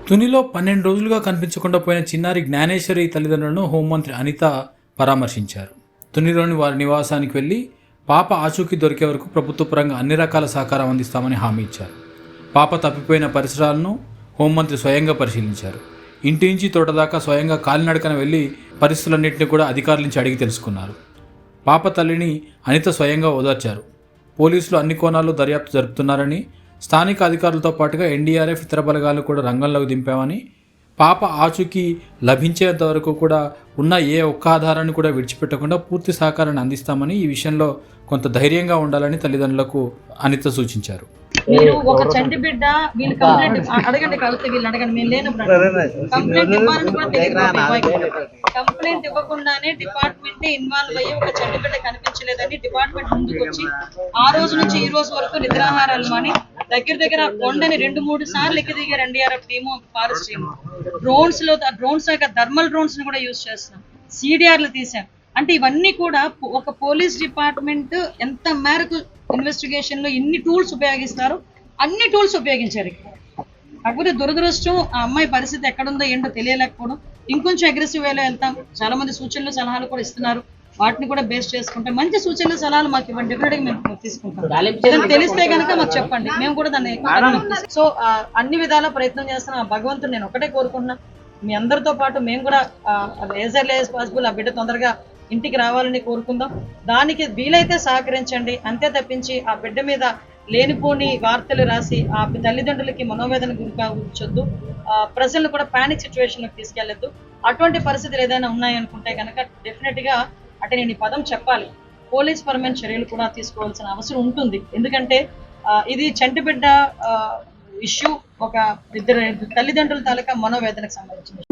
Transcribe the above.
తునిలో 12 రోజులుగా కనిపించకుండా పోయిన చిన్నారి జ్ఞానేశ్వరి తల్లిదండ్రులను హోంమంత్రి అనిత పరామర్శించారు. తునిలోని వారి నివాసానికి వెళ్లి పాప ఆచూకీ దొరికే వరకు ప్రభుత్వ పరంగా అన్ని రకాల సహకారం అందిస్తామని హామీ ఇచ్చారు. పాప తప్పిపోయిన పరిసరాలను హోంమంత్రి స్వయంగా పరిశీలించారు. ఇంటి నుంచి తోట దాకా స్వయంగా కాలినడకన వెళ్లి పరిస్థితులన్నింటినీ కూడా అధికారుల నుంచి అడిగి తెలుసుకున్నారు. పాప తల్లిని అనిత స్వయంగా ఓదార్చారు. పోలీసులు అన్ని కోణాల్లో దర్యాప్తు జరుపుతున్నారని, స్థానిక అధికారులతో పాటుగా ఎన్డీఆర్ఎఫ్ ఇతర బలగాలు కూడా రంగంలోకి దింపామని, పాప ఆచూకీ లభించేంత వరకు కూడా ఉన్న ఏ ఒక్క ఆధారాన్ని కూడా విడిచిపెట్టకుండా పూర్తి సహకారాన్ని అందిస్తామని, ఈ విషయంలో కొంత ధైర్యంగా ఉండాలని తల్లిదండ్రులకు అనిత సూచించారు. మీరు ఒక చంటి బిడ్డ వీళ్ళు కంప్లైంట్ అడగండి, కలిసి వీళ్ళు అడగండి, మేము లేనప్పుడు కంప్లైంట్ ఇవ్వాలని కూడా తెలియదు. కంప్లైంట్ ఇవ్వకుండానే డిపార్ట్మెంట్ ఇన్వాల్వ్ అయ్యి ఒక చంటి బిడ్డ కనిపించలేదని డిపార్ట్మెంట్ ముందుకు వచ్చి ఆ రోజు నుంచి ఈ రోజు వరకు నిద్రాహారాలు మాని దగ్గర కొండని 2-3 సార్లు ఎక్కి దిగారు NDRF team, forest team. Drones యొక్క థర్మల్ డ్రోన్స్ ని కూడా యూజ్ చేస్తున్నాం, సిడిఆర్లు తీసాం. అంటే ఇవన్నీ కూడా ఒక పోలీస్ డిపార్ట్మెంట్ ఎంత మేరకు ఇన్వెస్టిగేషన్ లో ఎన్ని టూల్స్ ఉపయోగిస్తారో అన్ని టూల్స్ ఉపయోగించారు. కాకపోతే దురదృష్టం ఆ అమ్మాయి పరిస్థితి ఎక్కడుందో ఏంటో తెలియలేకపోవడం. ఇంకొంచెం అగ్రెసివ్ వేలో వెళ్తాం. చాలా మంది సూచనలు సలహాలు కూడా ఇస్తున్నారు, వాటిని కూడా బేస్ చేసుకుంటే మంచి సూచనలు సలహాలు మాకు ఇవ్వండి, డెఫినెట్ గా మేము తీసుకుంటాం. తెలిస్తే కనుక మాకు చెప్పండి, మేము కూడా దాన్ని. సో అన్ని విధాల ప్రయత్నం చేస్తున్నాం. భగవంతుడు నేను ఒకటే కోరుకుంటున్నా, మీ అందరితో పాటు మేము కూడా యాజ్ ఎర్లీ యాజ్ పాసిబుల్ ఆ బిడ్డ తొందరగా ఇంటికి రావాలని కోరుకుందాం. దానికి వీలైతే సహకరించండి, అంతే తప్పించి ఆ బిడ్డ మీద లేనిపోని వార్తలు రాసి ఆ తల్లిదండ్రులకి మనోవేదన గురికావచ్చొద్దు, ప్రజలను కూడా పానిక్ సిచ్యువేషన్లోకి తీసుకెళ్లొద్దు. అటువంటి పరిస్థితులు ఏదైనా ఉన్నాయనుకుంటే కనుక డెఫినెట్ గా అంటే నేను ఈ పదం చెప్పాలి, పోలీస్ పరమైన చర్యలు కూడా తీసుకోవాల్సిన అవసరం ఉంటుంది. ఎందుకంటే ఇది చంటి బిడ్డ ఇష్యూ ఒక ఇద్దరు తల్లిదండ్రుల తాలూకా మనోవేదనకు సంబంధించిన